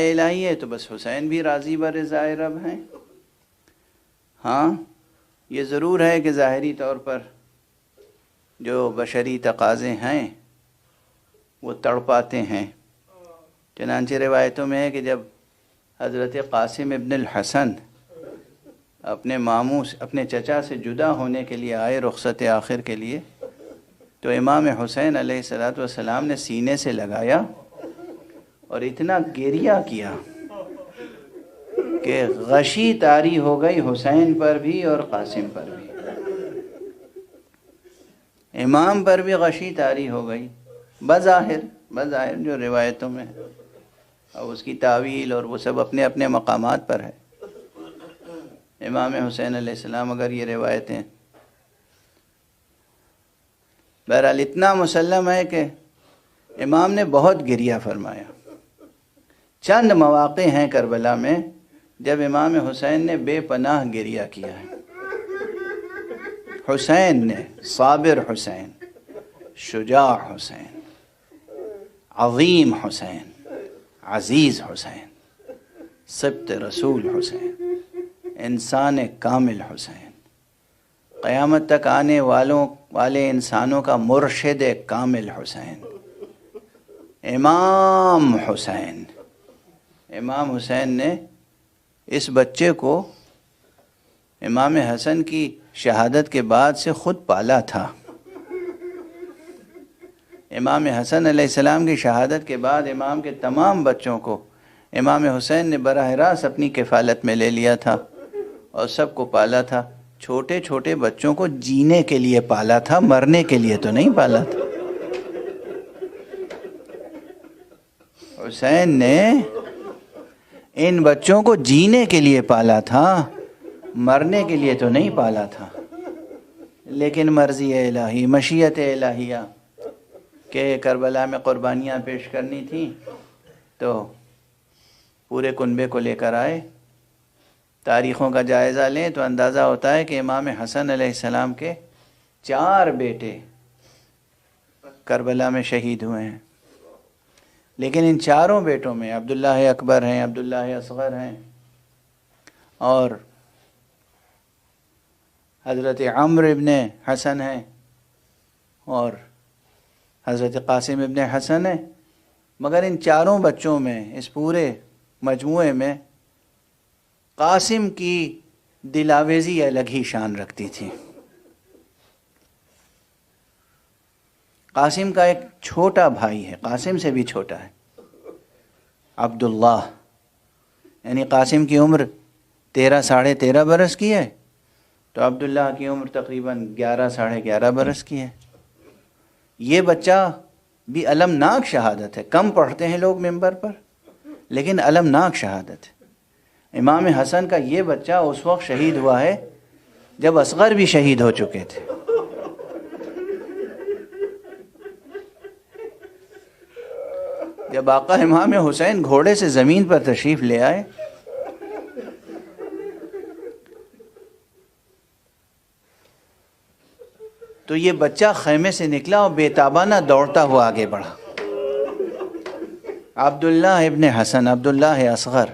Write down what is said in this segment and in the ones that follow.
الہی ہے تو بس حسین بھی راضی برضائے رب ہیں۔ ہاں یہ ضرور ہے کہ ظاہری طور پر جو بشری تقاضے ہیں وہ تڑپاتے ہیں۔ چنانچہ روایتوں میں ہے کہ جب حضرت قاسم ابن الحسن اپنے ماموں اپنے چچا سے جدا ہونے کے لیے آئے رخصت آخر کے لیے، تو امام حسین علیہ السلام نے سینے سے لگایا اور اتنا گریہ کیا کہ غشی طاری ہو گئی حسین پر بھی اور قاسم پر بھی، امام پر بھی غشی طاری ہو گئی بظاہر جو روایتوں میں ہے، اور اس کی تعویل اور وہ سب اپنے اپنے مقامات پر ہے۔ امام حسین علیہ السلام اگر یہ روایتیں بہرحال اتنا مسلم ہے کہ امام نے بہت گریہ فرمایا۔ چند مواقع ہیں کربلا میں جب امام حسین نے بے پناہ گریہ کیا ہے۔ حسین نے، صابر حسین، شجاع حسین، عظیم حسین، عزیز حسین، سبط رسول حسین، انسان کامل حسین، قیامت تک آنے والے انسانوں کا مرشد کامل حسین، امام حسین۔ امام حسین نے اس بچے کو امام حسن کی شہادت کے بعد سے خود پالا تھا۔ امام حسن علیہ السلام کی شہادت کے بعد امام کے تمام بچوں کو امام حسین نے براہ راست اپنی کفالت میں لے لیا تھا اور سب کو پالا تھا۔ چھوٹے چھوٹے بچوں کو جینے کے لیے پالا تھا، مرنے کے لیے تو نہیں پالا تھا۔ حسین نے ان بچوں کو جینے کے لیے پالا تھا، مرنے کے لیے تو نہیں پالا تھا۔ لیکن مرضی الہی، مشیت الہیہ کہ کربلا میں قربانیاں پیش کرنی تھیں تو پورے کنبے کو لے کر آئے۔ تاریخوں کا جائزہ لیں تو اندازہ ہوتا ہے کہ امام حسن علیہ السلام کے 4 بیٹے کربلا میں شہید ہوئے ہیں، لیکن ان 4 بیٹوں میں عبداللہ اکبر ہیں، عبداللہ اصغر ہیں، اور حضرت عمرو ابن حسن ہیں، اور حضرت قاسم ابن حسن ہے۔ مگر ان 4 بچوں میں، اس پورے مجموعے میں، قاسم کی دلاویزی الگ ہی شان رکھتی تھی۔ قاسم کا ایک چھوٹا بھائی ہے، قاسم سے بھی چھوٹا ہے، عبداللہ، یعنی قاسم کی عمر 13 ساڑھے 13 برس کی ہے تو عبداللہ کی عمر تقریباً 11 ساڑھے 11 برس کی ہے۔ یہ بچہ بھی المناک شہادت ہے، کم پڑھتے ہیں لوگ منبر پر، لیکن المناک شہادت ہے۔ امام حسن کا یہ بچہ اس وقت شہید ہوا ہے جب اصغر بھی شہید ہو چکے تھے۔ جب آقا امام حسین گھوڑے سے زمین پر تشریف لے آئے تو یہ بچہ خیمے سے نکلا اور بے تابانہ دوڑتا ہوا آگے بڑھا۔ عبداللہ ابن حسن، عبداللہ اصغر،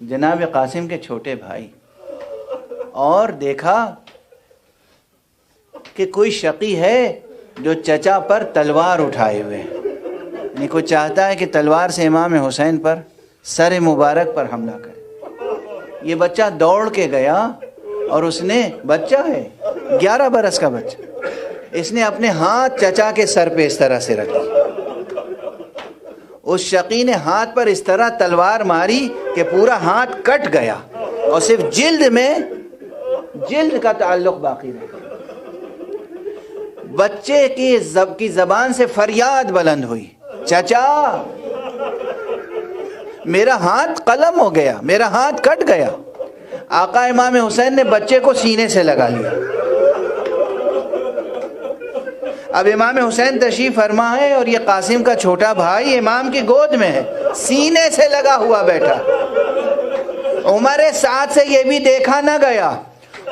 جناب قاسم کے چھوٹے بھائی، اور دیکھا کہ کوئی شقی ہے جو چچا پر تلوار اٹھائے ہوئے، یعنی کوئی چاہتا ہے کہ تلوار سے امام حسین پر، سر مبارک پر حملہ کرے۔ یہ بچہ دوڑ کے گیا اور اس نے، بچہ ہے 11 برس کا بچہ، اس نے اپنے ہاتھ چچا کے سر پہ اس طرح سے رکھی۔ اس شقی نے ہاتھ پر اس طرح تلوار ماری کہ پورا ہاتھ کٹ گیا اور صرف جلد کا تعلق باقی رہا۔ بچے کی زبان سے فریاد بلند ہوئی، چچا میرا ہاتھ قلم ہو گیا، میرا ہاتھ کٹ گیا۔ آقا امام حسین نے بچے کو سینے سے لگا لیا۔ اب امام حسین تشریف فرما ہے اور یہ قاسم کا چھوٹا بھائی امام کی گود میں ہے، سینے سے لگا ہوا بیٹھا۔ عمر سعد سے یہ بھی دیکھا نہ گیا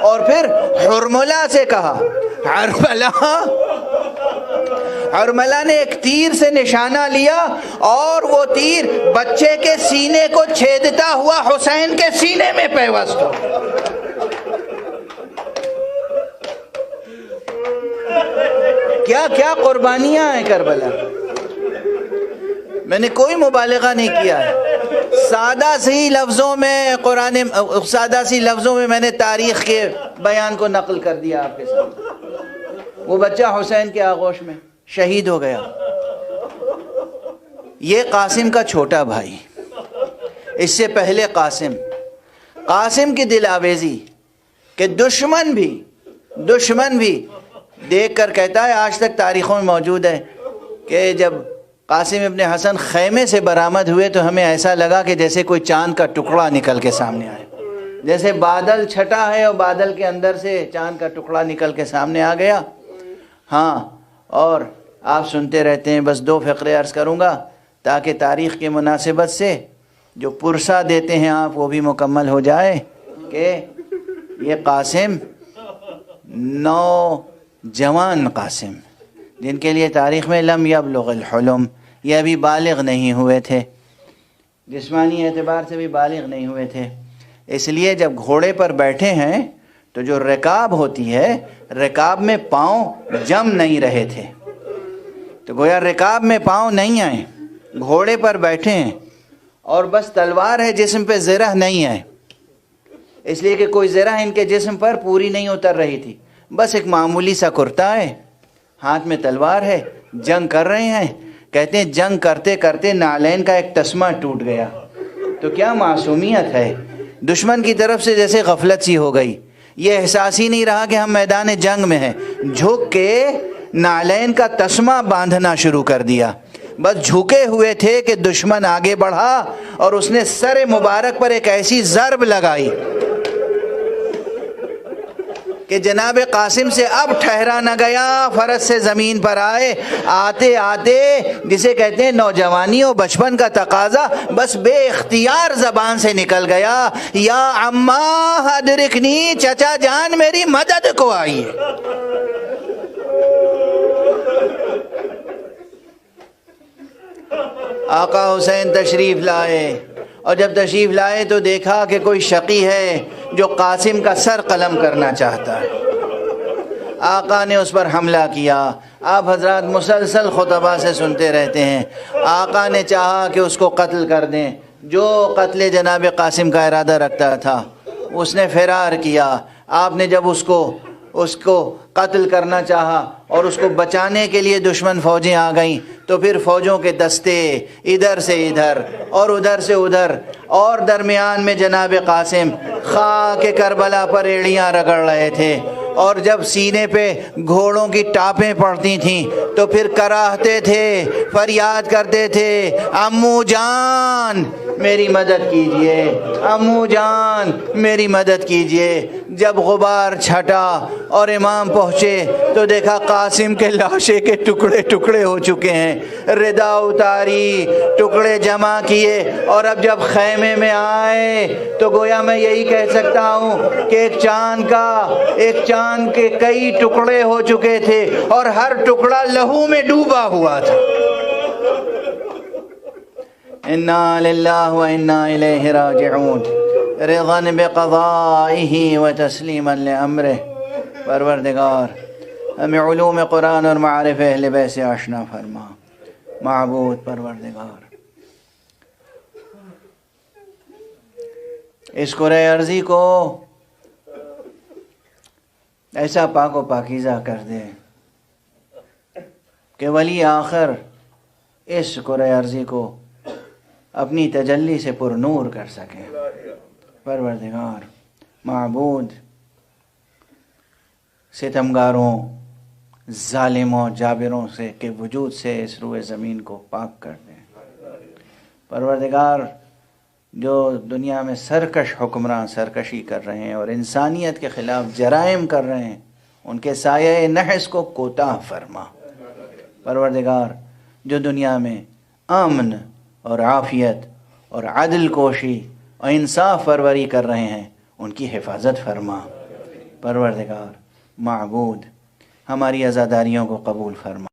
اور پھر حرملہ سے کہا، حرملہ حرملہ نے ایک تیر سے نشانہ لیا اور وہ تیر بچے کے سینے کو چھیدتا ہوا حسین کے سینے میں پیوست ہو۔ کیا کیا قربانیاں ہیں کربلا۔ میں نے کوئی مبالغہ نہیں کیا ہے، سادہ سی لفظوں میں نے تاریخ کے بیان کو نقل کر دیا آپ کے سامنے۔ وہ بچہ حسین کے آغوش میں شہید ہو گیا۔ یہ قاسم کا چھوٹا بھائی، اس سے پہلے قاسم کی دل آویزی کہ دشمن بھی دیکھ کر کہتا ہے، آج تک تاریخوں میں موجود ہے کہ جب قاسم ابن حسن خیمے سے برآمد ہوئے تو ہمیں ایسا لگا کہ جیسے کوئی چاند کا ٹکڑا نکل کے سامنے آئے، جیسے بادل چھٹا ہے اور بادل کے اندر سے چاند کا ٹکڑا نکل کے سامنے آ گیا۔ ہاں، اور آپ سنتے رہتے ہیں، بس 2 فقرے عرض کروں گا تاکہ تاریخ کی مناسبت سے جو پرسہ دیتے ہیں آپ وہ بھی مکمل ہو جائے کہ یہ قاسم نوجوان قاسم، جن کے لیے تاریخ میں لم یبلغ الحلم، یہ ابھی بالغ نہیں ہوئے تھے، جسمانی اعتبار سے بھی بالغ نہیں ہوئے تھے، اس لیے جب گھوڑے پر بیٹھے ہیں تو جو رکاب ہوتی ہے، رکاب میں پاؤں جم نہیں رہے تھے، تو گویا رکاب میں پاؤں نہیں آئے، گھوڑے پر بیٹھے ہیں اور بس تلوار ہے، جسم پہ زرہ نہیں ہے، اس لیے کہ کوئی زرہ ان کے جسم پر پوری نہیں اتر رہی تھی، بس ایک معمولی سا کرتا ہے، ہاتھ میں تلوار ہے، جنگ کر رہے ہیں۔ کہتے ہیں جنگ کرتے کرتے نعلین کا ایک تسمہ ٹوٹ گیا، تو کیا معصومیت ہے، دشمن کی طرف سے جیسے غفلت سی ہو گئی، یہ احساس ہی نہیں رہا کہ ہم میدان جنگ میں ہیں، جھک کے نعلین کا تسمہ باندھنا شروع کر دیا، بس جھکے ہوئے تھے کہ دشمن آگے بڑھا اور اس نے سر مبارک پر ایک ایسی ضرب لگائی کہ جناب قاسم سے اب ٹھہرا نہ گیا، فرس سے زمین پر آئے، آتے آتے جسے کہتے ہیں نوجوانی و بچپن کا تقاضا بس بے اختیار زبان سے نکل گیا، یا عمّا ادرکنی، چچا جان میری مدد کو آئیے۔ آقا حسین تشریف لائے، اور جب تشریف لائے تو دیکھا کہ کوئی شقی ہے جو قاسم کا سر قلم کرنا چاہتا ہے۔ آقا نے اس پر حملہ کیا۔ آپ حضرات مسلسل خطبہ سے سنتے رہتے ہیں، آقا نے چاہا کہ اس کو قتل کر دیں، جو قتل جناب قاسم کا ارادہ رکھتا تھا اس نے فرار کیا۔ آپ نے جب اس کو قتل کرنا چاہا اور اس کو بچانے کے لیے دشمن فوجیں آ گئیں تو پھر فوجوں کے دستے ادھر سے ادھر اور ادھر سے ادھر، اور درمیان میں جناب قاسم خاک کربلا پر ایڑیاں رگڑ رہے تھے، اور جب سینے پہ گھوڑوں کی ٹاپیں پڑتی تھیں تو پھر کراہتے تھے، فریاد کرتے تھے، امو جان میری مدد کیجئے، امو جان میری مدد کیجئے۔ جب غبار چھٹا اور امام پہنچے تو دیکھا قاسم کے لاشے کے ٹکڑے ٹکڑے ہو چکے ہیں، ردا اتاری، ٹکڑے جمع کیے، اور اب جب خیمے میں آئے تو گویا میں یہی کہہ سکتا ہوں کہ ایک چاند کے کئی ٹکڑے ہو چکے تھے اور ہر ٹکڑا لہو میں ڈوبا ہوا تھا۔ انا للہ و انا الیہ راجعون، رضا بقضائہ و تسلیما لامرہ۔ پروردگار ہمیں علوم قرآن اور معارف اہل بیت سے آشنا فرما۔ معبود پروردگار اس کرۂ ارضی کو ایسا پاک و پاکیزہ کر دے کہ ولی آخر اس کرۂ ارضی کو اپنی تجلی سے پر نور کر سکے۔ پروردگار معبود ستمگاروں، ظالموں، جابروں سے کے وجود سے اس روئے زمین کو پاک کر دیں۔ پروردگار جو دنیا میں سرکش حکمراں سرکشی کر رہے ہیں اور انسانیت کے خلاف جرائم کر رہے ہیں، ان کے سایہ نحس کو کوتاہ فرما۔ پروردگار جو دنیا میں امن اور عافیت اور عدل کوشی اور انصاف پروری کر رہے ہیں، ان کی حفاظت فرما۔ پروردگار معبود ہماری عزاداریوں کو قبول فرما۔